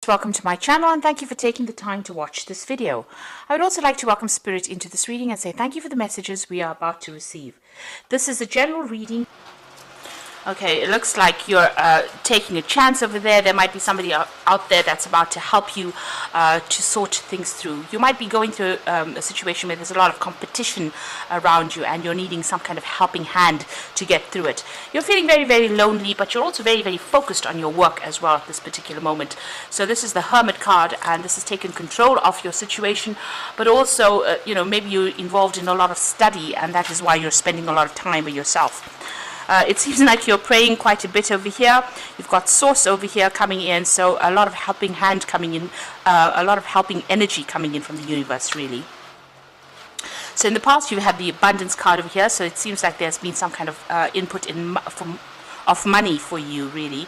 Welcome to my channel and thank you for taking the time to watch this video. I would also like to welcome Spirit into this reading and say thank you for the messages we are about to receive. This is a general reading. Okay, it looks like you're taking a chance over there. There might be somebody out there that's about to help you to sort things through. You might be going through a situation where there's a lot of competition around you and you're needing some kind of helping hand to get through it. You're feeling very, very lonely, but you're also very, very focused on your work as well at this particular moment. So this is the Hermit card, and this has taken control of your situation, but also, maybe you're involved in a lot of study, and that is why you're spending a lot of time with yourself. It seems like you're praying quite a bit over here. You've got source over here coming in, so a lot of helping hand coming in, a lot of helping energy coming in from the universe, really. So in the past, you've had the abundance card over here, so it seems like there's been some kind of input of money for you, really.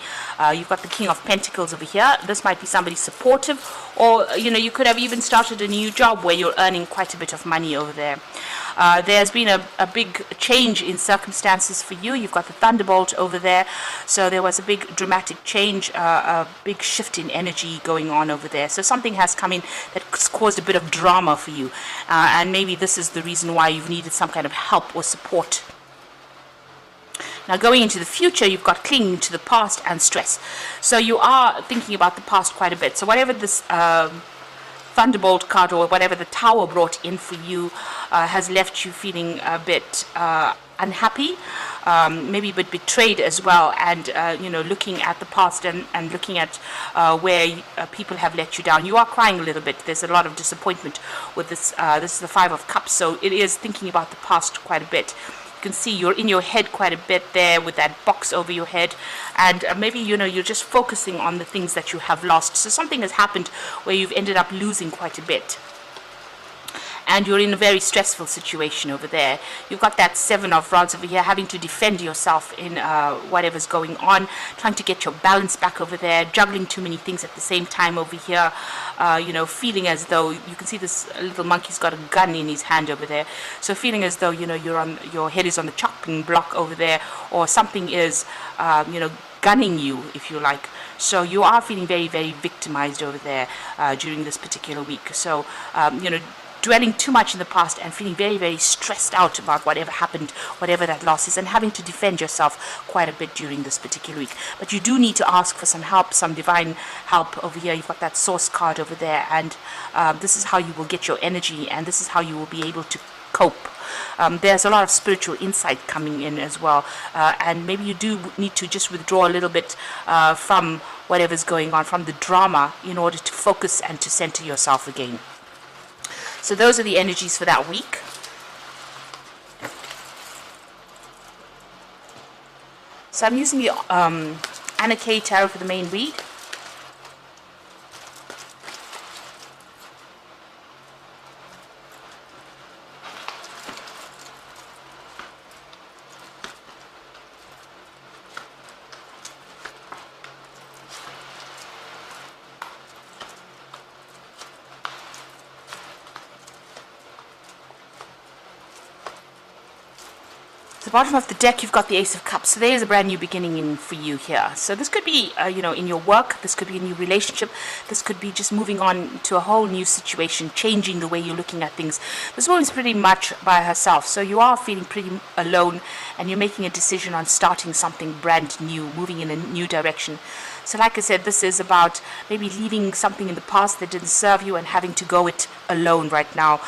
You've got the King of Pentacles over here. This might be somebody supportive, or you could have even started a new job where you're earning quite a bit of money over there. There's been a big change in circumstances for you. You've got the Thunderbolt over there, so there was a big dramatic change, a big shift in energy going on over there. So something has come in that's caused a bit of drama for you, and maybe this is the reason why you've needed some kind of help or support. Now, going into the future, you've got clinging to the past and stress. So you are thinking about the past quite a bit. So whatever this Thunderbolt card or whatever the Tower brought in for you has left you feeling a bit unhappy, maybe a bit betrayed as well, and looking at the past and looking at where people have let you down. You are crying a little bit. There's a lot of disappointment with this. This is the Five of Cups, so it is thinking about the past quite a bit. You can see you're in your head quite a bit there with that box over your head, and maybe you're just focusing on the things that you have lost. So something has happened where you've ended up losing quite a bit, and you're in a very stressful situation over there. You've got that Seven of Rods over here, having to defend yourself in whatever's going on, trying to get your balance back over there, juggling too many things at the same time over here, feeling as though, you can see this little monkey's got a gun in his hand over there, so feeling as though, your head is on the chopping block over there, or something is, gunning you, if you like. So you are feeling very, very victimized over there during this particular week. So, dwelling too much in the past and feeling very, very stressed out about whatever happened, whatever that loss is, and having to defend yourself quite a bit during this particular week. But you do need to ask for some help, some divine help over here. You've got that Source card over there, and this is how you will get your energy, and this is how you will be able to cope. There's a lot of spiritual insight coming in as well, and maybe you do need to just withdraw a little bit from whatever's going on, from the drama, in order to focus and to center yourself again. So those are the energies for that week. So I'm using the Anna K Tarot for the main read. The bottom of the deck, you've got the Ace of Cups. So there's a brand new beginning in for you here. So this could be, in your work. This could be a new relationship. This could be just moving on to a whole new situation, changing the way you're looking at things. This woman's pretty much by herself. So you are feeling pretty alone, and you're making a decision on starting something brand new, moving in a new direction. So like I said, this is about maybe leaving something in the past that didn't serve you and having to go it alone right now.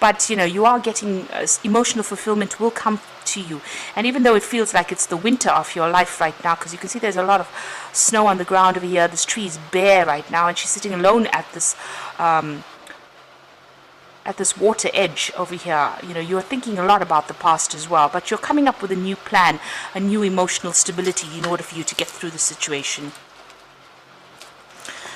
But you are getting emotional fulfillment will come to you. And even though it feels like it's the winter of your life right now, because you can see there's a lot of snow on the ground over here, this tree is bare right now, and she's sitting alone at this water edge over here. You're thinking a lot about the past as well, but you're coming up with a new plan, a new emotional stability in order for you to get through the situation.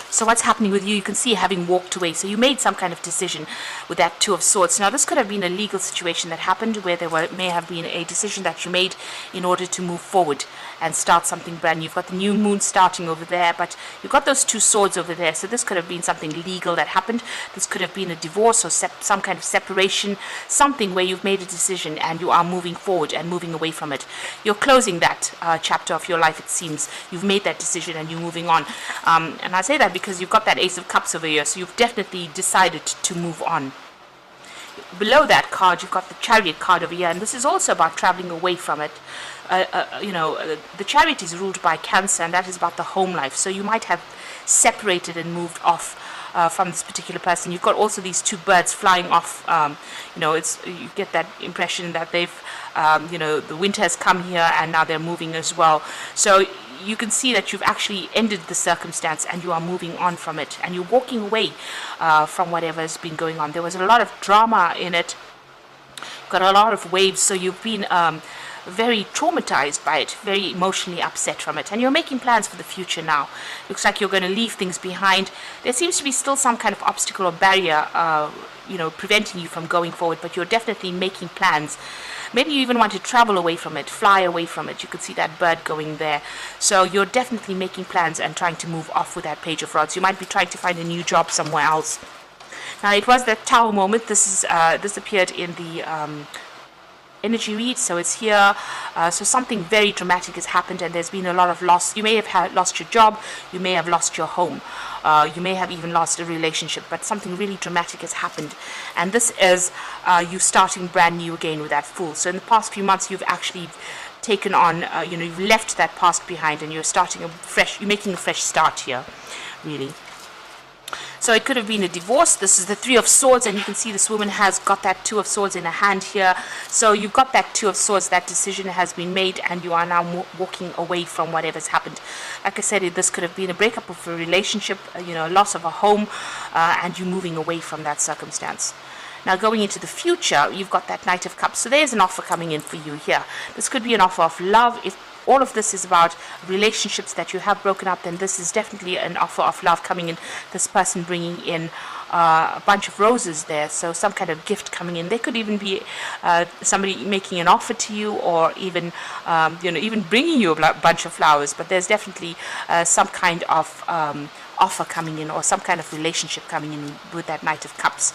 So what's happening with you? You can see having walked away. So you made some kind of decision with that Two of Swords. Now this could have been a legal situation that happened where may have been a decision that you made in order to move forward and start something brand new. You've got the new moon starting over there, but you've got those two swords over there. So this could have been something legal that happened. This could have been a divorce or some kind of separation, something where you've made a decision and you are moving forward and moving away from it. You're closing that chapter of your life, it seems. You've made that decision and you're moving on. And I say that because because you've got that Ace of Cups over here, so you've definitely decided to move on. Below that card, you've got the Chariot card over here, and this is also about traveling away from it. The Chariot is ruled by Cancer, and that is about the home life. So you might have separated and moved off from this particular person. You've got also these two birds flying off. You get that impression that they've, the winter has come here and now they're moving as well. So you can see that you've actually ended the circumstance and you are moving on from it, and you're walking away from whatever has been going on. There was a lot of drama in it, got a lot of waves, so you've been very traumatized by it, very emotionally upset from it, and you're making plans for the future now. Looks like you're going to leave things behind. There seems to be still some kind of obstacle or barrier preventing you from going forward, but you're definitely making plans. Maybe you even want to travel away from it, fly away from it. You could see that bird going there. So you're definitely making plans and trying to move off with that Page of Rods. You might be trying to find a new job somewhere else. Now, it was that Tower moment. This appeared in the energy read, so it's here. So something very dramatic has happened, and there's been a lot of loss. You may have lost your job, you may have lost your home, you may have even lost a relationship, but something really dramatic has happened, and this is you starting brand new again with that Fool. So in the past few months, you've actually taken on, you've left that past behind, and you're starting you're making a fresh start here, really. So it could have been a divorce. This is the Three of Swords, and you can see this woman has got that Two of Swords in her hand here. So you've got that Two of Swords, that decision has been made, and you are now walking away from whatever's happened. Like I said, this could have been a breakup of a relationship, a loss of a home, and you moving away from that circumstance. Now, going into the future, you've got that Knight of Cups. So there's an offer coming in for you here. This could be an offer of love. If all of this is about relationships that you have broken up, then this is definitely an offer of love coming in. This person bringing in a bunch of roses there, so some kind of gift coming in. There could even be somebody making an offer to you, or even even bringing you a bunch of flowers. But there's definitely some kind of offer coming in, or some kind of relationship coming in with that Knight of Cups.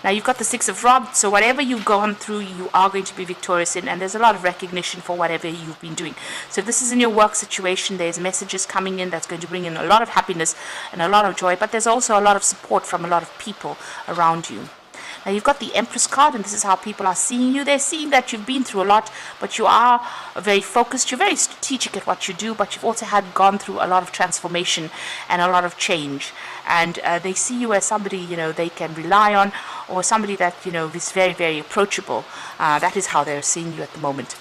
Now, you've got the Six of Rods, so whatever you've gone through, you are going to be victorious in, and there's a lot of recognition for whatever you've been doing. So if this is in your work situation, there's messages coming in that's going to bring in a lot of happiness and a lot of joy, but there's also a lot of support from a lot of people around you. Now, you've got the Empress card, and this is how people are seeing you. They're seeing that you've been through a lot, but you are very focused. You're very strategic at what you do, but you've also gone through a lot of transformation and a lot of change. And they see you as somebody, they can rely on, or somebody that, is very, very approachable. That is how they're seeing you at the moment.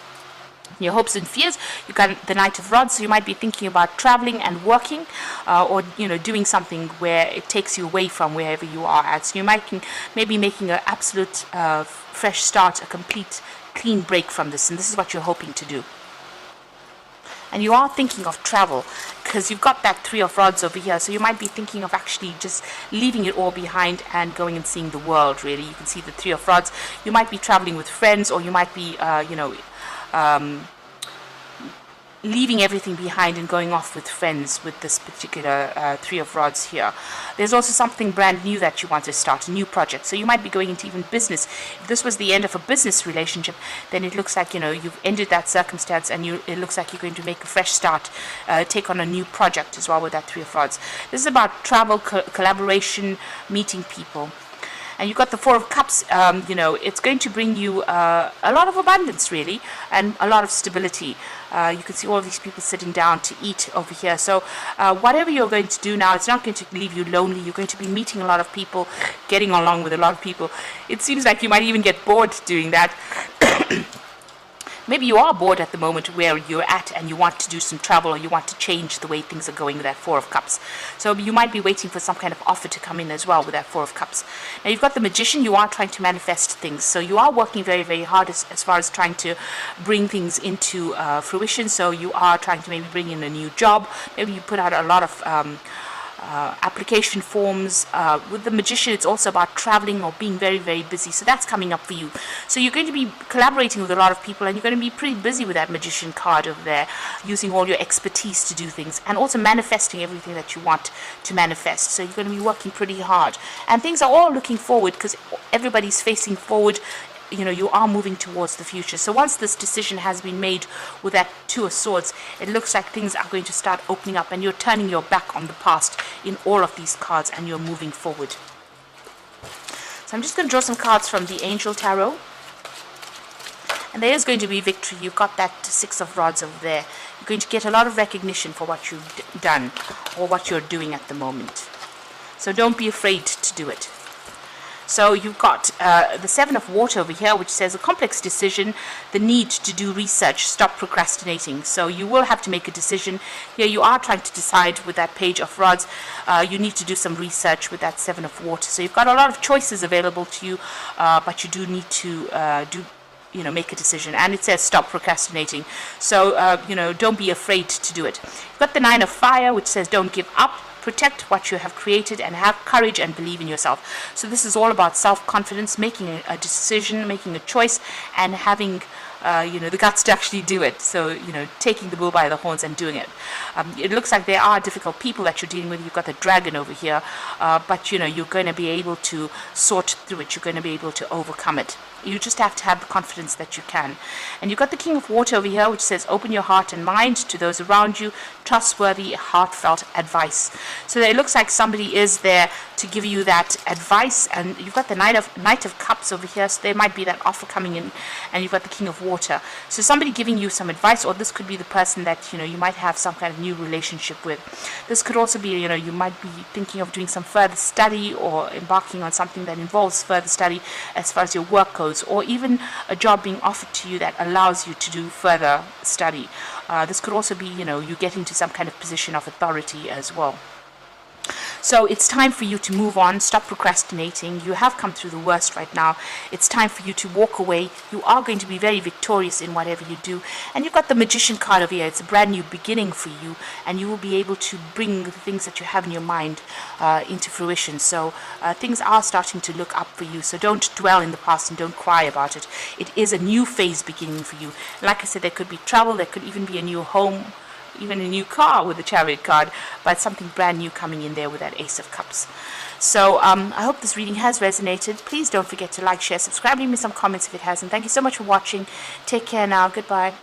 Your hopes and fears, you've got the Knight of Rods, so you might be thinking about traveling and working, or doing something where it takes you away from wherever you are at. So you might maybe making an absolute fresh start, a complete clean break from this, and this is what you're hoping to do. And you are thinking of travel, because you've got that Three of Rods over here, so you might be thinking of actually just leaving it all behind and going and seeing the world, really. You can see the Three of Rods. You might be traveling with friends, or you might be leaving everything behind and going off with friends with this particular Three of Rods here. There's also something brand new that you want to start, a new project. So you might be going into even business. If this was the end of a business relationship, then it looks like, you've ended that circumstance, and it looks like you're going to make a fresh start, take on a new project as well with that Three of Rods. This is about travel, collaboration, meeting people. And you've got the Four of Cups. It's going to bring you a lot of abundance, really, and a lot of stability. You can see all of these people sitting down to eat over here. So whatever you're going to do now, it's not going to leave you lonely. You're going to be meeting a lot of people, getting along with a lot of people. It seems like you might even get bored doing that. Maybe you are bored at the moment where you're at, and you want to do some travel, or you want to change the way things are going with that Four of Cups. So you might be waiting for some kind of offer to come in as well with that Four of Cups. Now, you've got the Magician. You are trying to manifest things. So you are working very, very hard as far as trying to bring things into fruition. So you are trying to maybe bring in a new job. Maybe you put out a lot of application forms. With the Magician, it's also about traveling or being very, very busy. So that's coming up for you. So you're going to be collaborating with a lot of people, and you're going to be pretty busy with that Magician card over there, using all your expertise to do things, and also manifesting everything that you want to manifest. So you're going to be working pretty hard, and things are all looking forward, because everybody's facing forward. you are moving towards the future. So once this decision has been made with that Two of Swords, it looks like things are going to start opening up, and you're turning your back on the past in all of these cards, and you're moving forward. So I'm just going to draw some cards from the Angel Tarot. And there is going to be victory. You've got that Six of Rods over there. You're going to get a lot of recognition for what you've done or what you're doing at the moment. So don't be afraid to do it. So you've got the Seven of Water over here, which says a complex decision, the need to do research, stop procrastinating. So you will have to make a decision. Here you are trying to decide with that Page of Rods. You need to do some research with that Seven of Water. So you've got a lot of choices available to you, but you do need to make a decision. And it says stop procrastinating. So, don't be afraid to do it. You've got the Nine of Fire, which says don't give up. Protect what you have created and have courage and believe in yourself. So this is all about self-confidence, making a decision, making a choice, and having the guts to actually do it. So, taking the bull by the horns and doing it. It looks like there are difficult people that you're dealing with. You've got the Dragon over here, but you're going to be able to sort through it. You're going to be able to overcome it. You just have to have the confidence that you can. And you've got the King of Water over here, which says open your heart and mind to those around you, trustworthy, heartfelt advice. So it looks like somebody is there to give you that advice. And you've got the Knight of Cups over here, so there might be that offer coming in. And you've got the King of Water. So somebody giving you some advice, or this could be the person that you might have some kind of new relationship with. This could also be you might be thinking of doing some further study or embarking on something that involves further study as far as your work goes, or even a job being offered to you that allows you to do further study. This could also be you getting to some kind of position of authority as well. So it's time for you to move on, stop procrastinating. You have come through the worst right now. It's time for you to walk away. You are going to be very victorious in whatever you do. And you've got the Magician card over here. It's a brand new beginning for you, and you will be able to bring the things that you have in your mind into fruition. So things are starting to look up for you. So don't dwell in the past and don't cry about it. It is a new phase beginning for you. Like I said, there could be travel. There could even be a new home, even a new car with the Chariot card, but something brand new coming in there with that Ace of Cups. So I hope this reading has resonated. Please don't forget to like, share, subscribe, leave me some comments if it hasn't. Thank you so much for watching. Take care now. Goodbye.